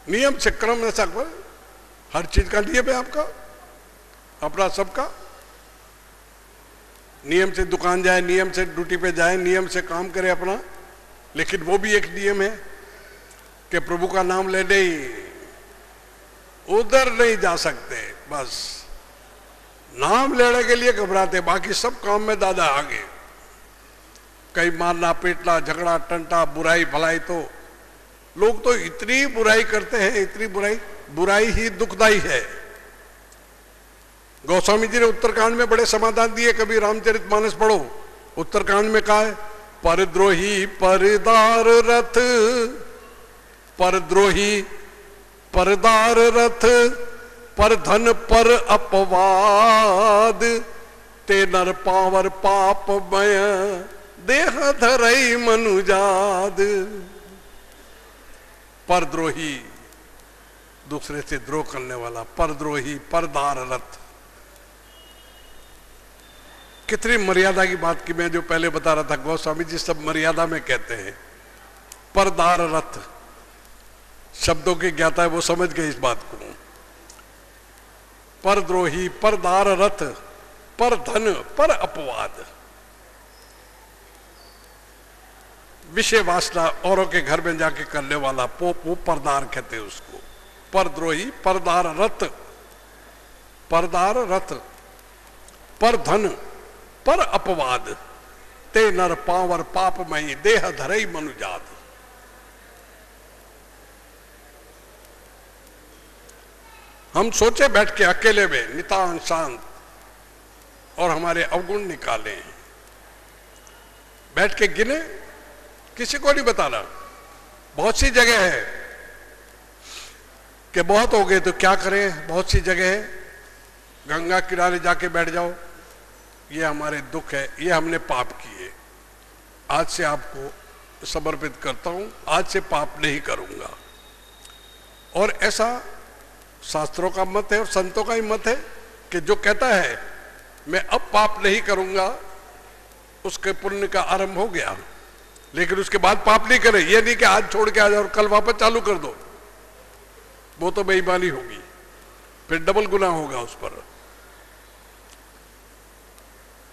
नियम से क्रम ऐसा कर। हर चीज का नियम है आपका, अपना सबका। नियम से दुकान जाए, नियम से ड्यूटी पे जाए, नियम से काम करे अपना। लेकिन वो भी एक नियम है कि प्रभु का नाम ले नहीं, उधर नहीं जा सकते। बस नाम लेने के लिए घबराते, बाकी सब काम में दादा आगे। कहीं मारना पीटना, झगड़ा टंटा, बुराई भलाई। तो लोग तो इतनी बुराई करते हैं, इतनी बुराई, बुराई ही दुखदाई है। गोस्वामी जी ने उत्तरकांड में बड़े समाधान दिए। कभी रामचरितमानस पढ़ो, उत्तरकांड में कहा है, परद्रोही परदार रथ, परद्रोही परदार रथ, पर धन पर अपवाद, ते नर पावर पापमय, देह धरई मनुजाद। परद्रोही, दूसरे से द्रोह करने वाला, परद्रोही परदार रथ। कितनी मर्यादा की बात की मैं जो पहले बता रहा था। गोस्वामी जी सब मर्यादा में कहते हैं। परदार रथ शब्दों की ज्ञाता है, वो समझ गए इस बात को। परद्रोही परदार रथ, पर धन पर अपवाद। विषय वासना औरों के घर में जाके करने वाला वो परदार कहते हैं उसको। परद्रोही परदार रथ, परदार रथ, पर धन पर अपवाद, ते नर पावर पापमयी, देह धरई मनुजात। हम सोचे बैठ के अकेले में नितान शांत और हमारे अवगुण निकाले, बैठ के गिने, किसी को नहीं बताना। बहुत सी जगह है कि बहुत हो गए तो क्या करें, बहुत सी जगह है, गंगा किनारे जाके बैठ जाओ, ये हमारे दुख है, ये हमने पाप किए, आज से आपको समर्पित करता हूं, आज से पाप नहीं करूंगा। और ऐसा शास्त्रों का मत है और संतों का ही मत है कि जो कहता है मैं अब पाप नहीं करूंगा, उसके पुण्य का आरंभ हो गया, लेकिन उसके बाद पाप नहीं करे। ये नहीं कि आज छोड़ के आ जाओ और कल वापस चालू कर दो, वो तो बेईमानी होगी, फिर डबल गुनाह होगा उस पर।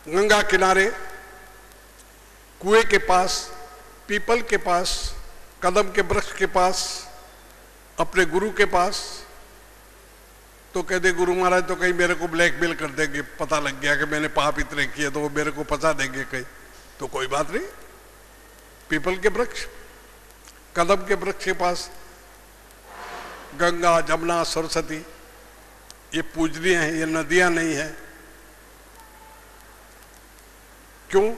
गंगा किनारे, कुएं के पास, पीपल के पास, कदम के वृक्ष के पास, अपने गुरु के पास, तो कह दे गुरु महाराज तो कहीं मेरे को ब्लैकमेल कर देंगे, पता लग गया कि मैंने पाप इतने किए तो वो मेरे को फंसा देंगे कहीं, तो कोई बात नहीं। पीपल के वृक्ष, कदम के वृक्ष के पास, गंगा, जमुना, सरस्वती, ये पूजनीय हैं, ये नदियां नहीं है। क्यों?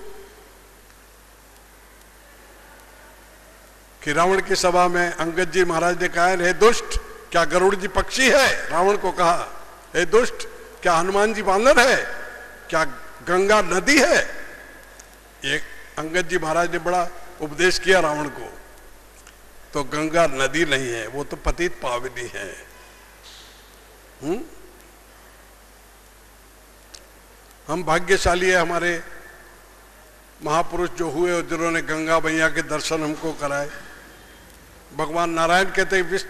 कि रावण की सभा में अंगद जी महाराज ने कहा, हे दुष्ट, क्या गरुड़ जी पक्षी है? रावण को कहा, हे दुष्ट, क्या हनुमान जी बानर है? क्या गंगा नदी है? एक अंगद जी महाराज ने बड़ा उपदेश किया रावण को, तो गंगा नदी नहीं है, वो तो पतित पावनी है। हम भाग्यशाली है, हमारे महापुरुष जो हुए और जिन्होंने गंगा मैया के दर्शन हमको कराए। भगवान नारायण कहते हैं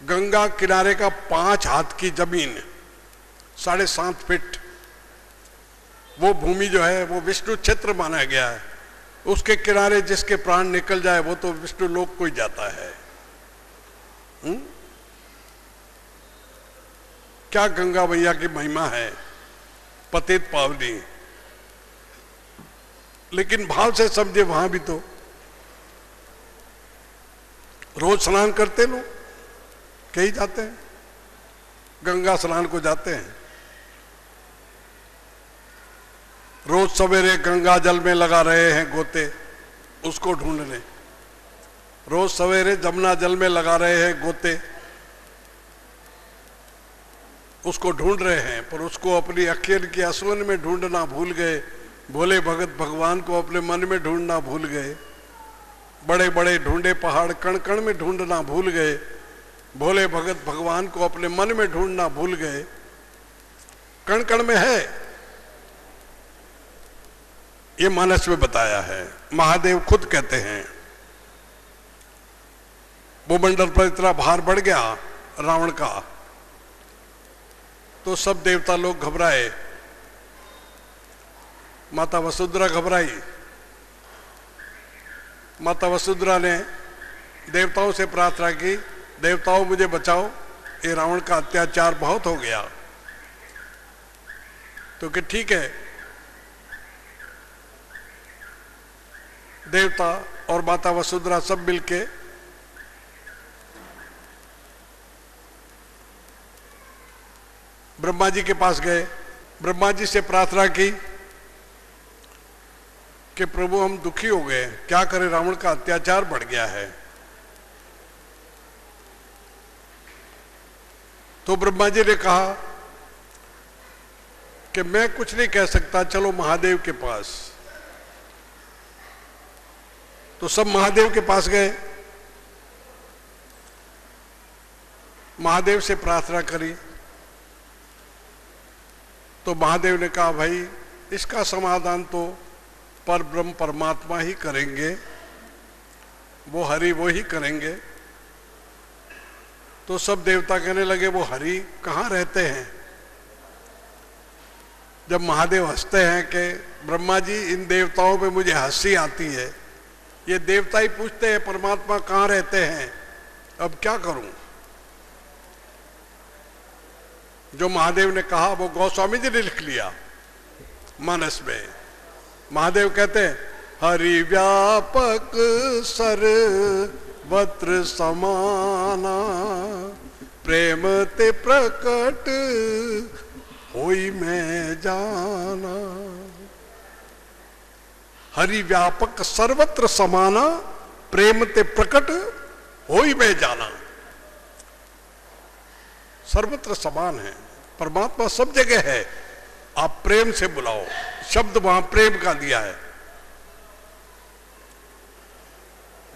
गंगा किनारे का 5 हाथ की जमीन, 7.5 फीट, वो भूमि जो है वो विष्णु क्षेत्र माना गया है। उसके किनारे जिसके प्राण निकल जाए वो तो विष्णु लोक को ही जाता है। क्या गंगा मैया की महिमा है, पतित पावनी। लेकिन भाव से समझे, वहां भी तो रोज स्नान करते लोग, कहीं जाते हैं, गंगा स्नान को जाते हैं। रोज सवेरे गंगा जल में लगा रहे हैं गोते, उसको ढूंढने। रोज सवेरे जमुना जल में लगा रहे हैं गोते, उसको ढूंढ रहे हैं, पर उसको अपनी अखियन की असवन में ढूंढना भूल गए। भोले भगत भगवान को अपने मन में ढूंढना भूल गए। बड़े बड़े ढूंढे पहाड़ कण कण में ढूंढना भूल गए। भोले भगत भगवान को अपने मन में ढूंढना भूल गए। कण कण में है, ये मानस में बताया है। महादेव खुद कहते हैं, भूमंडल पर इतना भार बढ़ गया रावण का, तो सब देवता लोग घबराए। माता वसुंधरा घबराई। माता वसुंधरा ने देवताओं से प्रार्थना की, देवताओं मुझे बचाओ, ये रावण का अत्याचार बहुत हो गया। तो कि ठीक है, देवता और माता वसुंधरा सब मिलके ब्रह्मा जी के पास गए। ब्रह्मा जी से प्रार्थना की कि प्रभु हम दुखी हो गए, क्या करें, रावण का अत्याचार बढ़ गया है। तो ब्रह्मा जी ने कहा कि मैं कुछ नहीं कह सकता, चलो महादेव के पास। तो सब महादेव के पास गए, महादेव से प्रार्थना करी। तो महादेव ने कहा भाई इसका समाधान तो पर ब्रह्म परमात्मा ही करेंगे, वो हरि वो ही करेंगे। तो सब देवता कहने लगे वो हरि कहाँ रहते हैं। जब महादेव हंसते हैं कि ब्रह्मा जी इन देवताओं पे मुझे हंसी आती है, ये देवता ही पूछते हैं परमात्मा कहाँ रहते हैं, अब क्या करूं। जो महादेव ने कहा वो गोस्वामी जी ने लिख लिया मानस में। महादेव कहते हैं हरि व्यापक सर्वत्र समाना, प्रेम ते प्रकट होई मैं जाना। हरि व्यापक सर्वत्र समाना, प्रेम ते प्रकट होई मैं जाना। सर्वत्र समान है, परमात्मा सब जगह है, आप प्रेम से बुलाओ। शब्द वहां प्रेम का दिया है,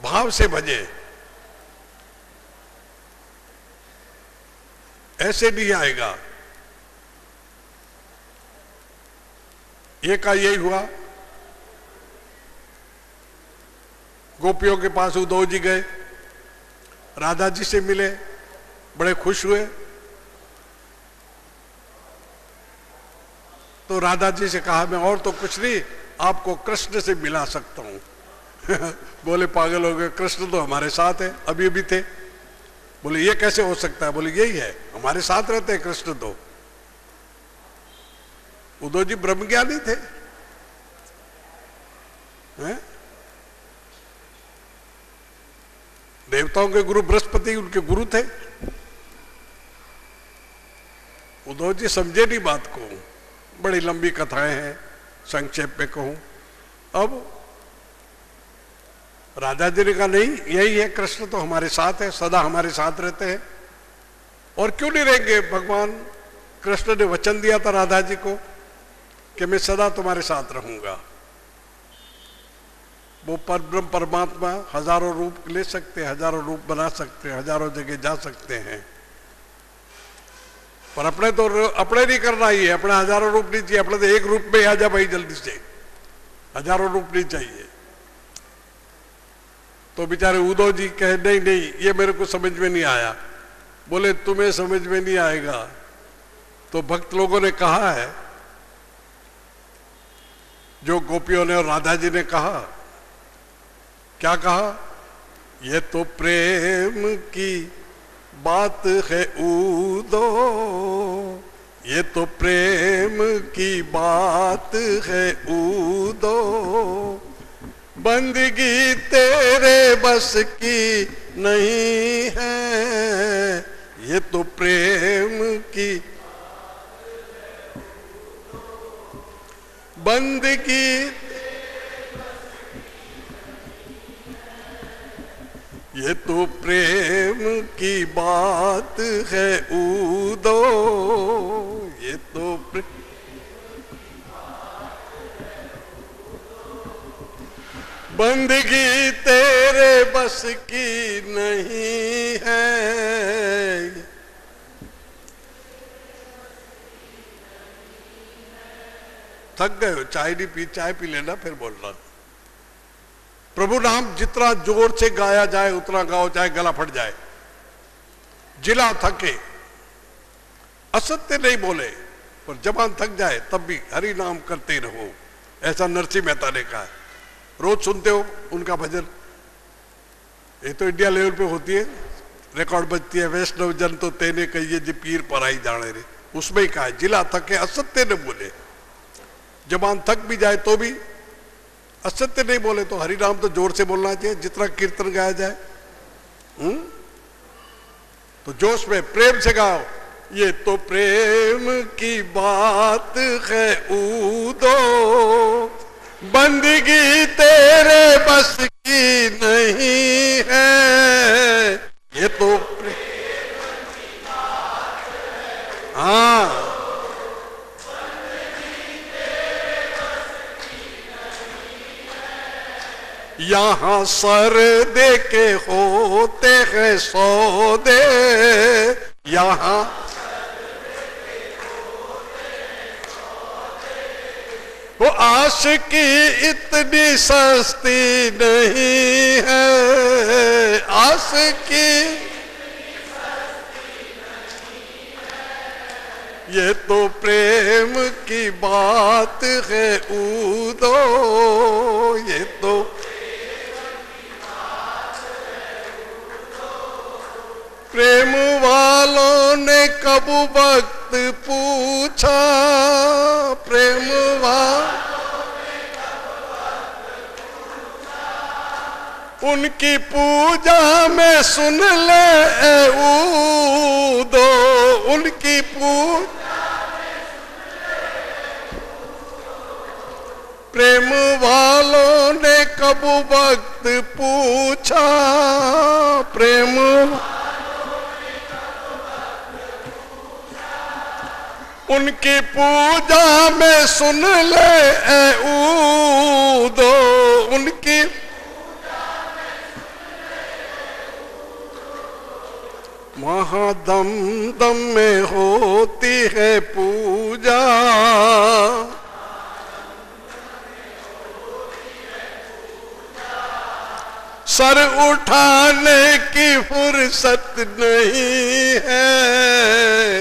भाव से भजे। ऐसे नहीं आएगा एक का यही हुआ, गोपियों के पास उद्धव जी गए, राधा जी से मिले, बड़े खुश हुए। तो राधा जी से कहा मैं और तो कुछ नहीं, आपको कृष्ण से मिला सकता हूं। बोले पागल हो गए, कृष्ण तो हमारे साथ है, अभी अभी थे। बोले ये कैसे हो सकता है? बोले यही है, हमारे साथ रहते हैं कृष्ण तो। उद्धव जी ब्रह्मज्ञानी थे, हैं? देवताओं के गुरु बृहस्पति उनके गुरु थे। उद्धव जी समझे नहीं बात को, बड़ी लंबी कथाएं हैं, संक्षेप में कहूं। अब राधा जी ने कहा नहीं, यही है, कृष्ण तो हमारे साथ है, सदा हमारे साथ रहते हैं। और क्यों नहीं रहेंगे? भगवान कृष्ण ने वचन दिया था राधा जी को कि मैं सदा तुम्हारे साथ रहूंगा। वो परब्रह्म परमात्मा हजारों रूप ले सकते हैं, हजारों रूप बना सकते हैं, हजारों जगह जा सकते हैं, पर अपने तो अपने नहीं करना ही है। अपने हजारों रूप नहीं चाहिए, अपने तो एक रूप में आ जा भाई जल्दी से, हजारों रूप नहीं चाहिए। तो बेचारे उद्धव जी कहे नहीं नहीं, ये मेरे को समझ में नहीं आया। बोले तुम्हें समझ में नहीं आएगा तो भक्त लोगों ने कहा है, जो गोपियों ने और राधा जी ने कहा, क्या कहा? ये तो प्रेम की बात है उदो, ये तो प्रेम की बात है उदो, बंदगी तेरे बस की नहीं है, ये तो प्रेम की बंदगी, ये तो प्रेम की बात है उदो, ये तो बंदगी तेरे बस की नहीं है। थक गए हो? चाय नहीं पी, चाय पी लेना फिर बोलना। प्रभु नाम जितना जोर से गाया जाए उतना गाओ, चाहे गला फट जाए, जिला थके, असत्य नहीं बोले, पर जबान थक जाए तब भी हरि नाम करते रहो। ऐसा नरसिंह मेहता ने कहा है। रोज सुनते हो उनका भजन, ये तो इंडिया लेवल पे होती है, रिकॉर्ड बजती है, वैष्णव जन तो तेने कहिए जी पीर पराई जाने रे। उसमें ही कहा है जिला थके असत्य न बोले। जबान थक भी जाए तो भी असत्य नहीं बोले। तो हरि नाम तो जोर से बोलना चाहिए, जितना कीर्तन गाया जाए। तो जोश में प्रेम से गाओ, ये तो प्रेम की बात है उदो, बंदगी तेरे बस की नहीं है, ये तो प्रेम की बात है। हाँ, यहाँ सर दे के होते हैं सौदे, यहाँ वो आशिकी इतनी सस्ती नहीं है, आशिकी ये तो प्रेम की बात है उदो, ये तो प्रेम वालों ने कब वक्त पूछा, प्रेम वालों ने कब वक्त पूछा, उनकी पूजा में सुन ले उदो, उनकी पूजा में सुन ले उदो, प्रेम वालों ने कब वक्त पूछा, प्रेम उनकी पूजा में सुन ले उदो, उनकी पूजा में सुन ले उदो, वहाँ दम दम में होती है पूजा, सर उठाने की फुर्सत नहीं है,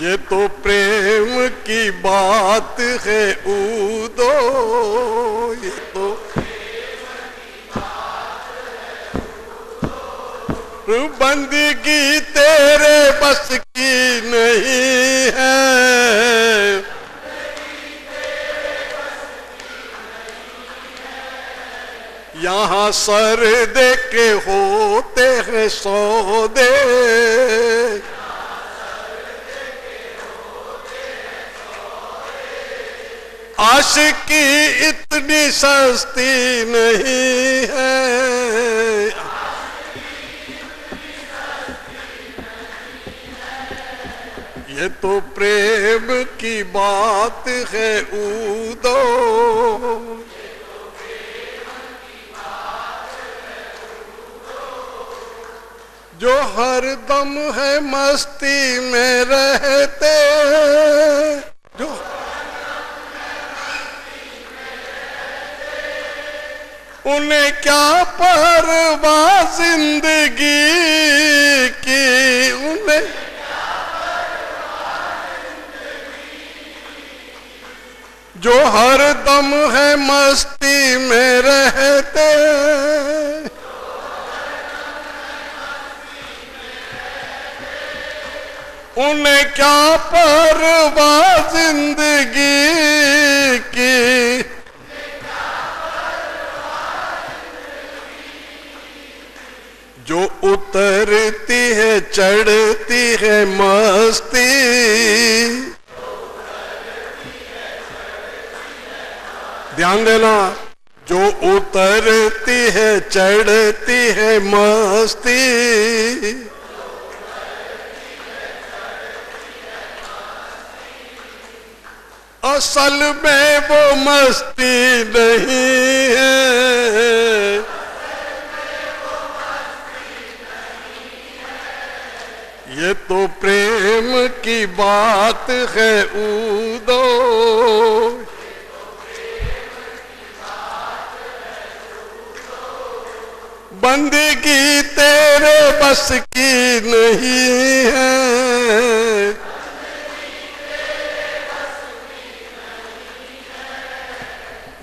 ये तो प्रेम की बात है ऊदो, ये तो बंदगी तेरे बस की नहीं है, यहाँ सर दे के होते हैं सौदे, आशिकी इतनी सस्ती नहीं है, ये तो प्रेम की बात है ऊदो, जो हर दम है मस्ती में रहते, जो उन्हें क्या परवाह जिंदगी की, उन्हें जो हर दम है मस्ती में रहते, उन्हें क्या परवाह जिंदगी की, जो उतरती है चढ़ती है मस्ती, ध्यान देना, जो उतरती है चढ़ती है मस्ती, असल में वो मस्ती नहीं है, ये तो प्रेम की बात है ऊदो, बंदगी तेरे बस की नहीं है,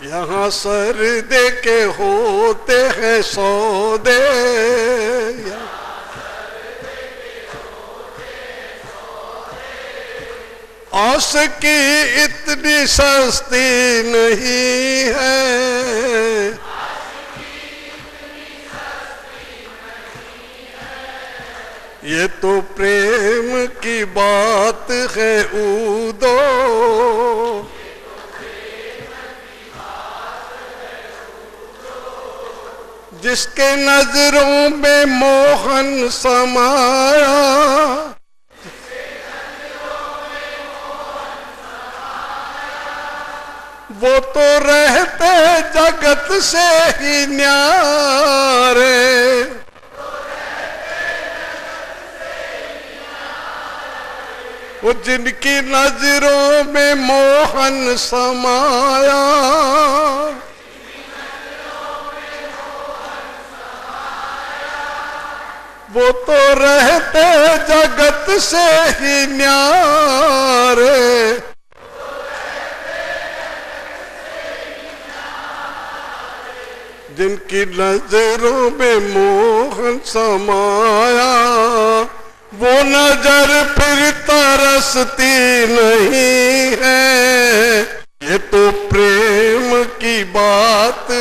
यहाँ सर दे के होते हैं सौदे, आस की इतनी सस्ती नहीं है, ये तो प्रेम की बात है ऊदो, जिसके नजरों में मोहन समाया, वो तो रहते जगत से ही न्यारे, वो जिनकी नजरों में मोहन समाया, वो तो रहते जगत से ही न्यारे, जिनकी नजरों में मोहन समाया, वो नजर फिर तरसती नहीं है, ये तो प्रेम की बात,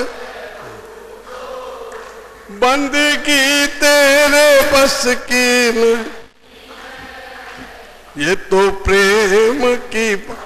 बंदगी तेरे बस की, ये तो प्रेम की बात।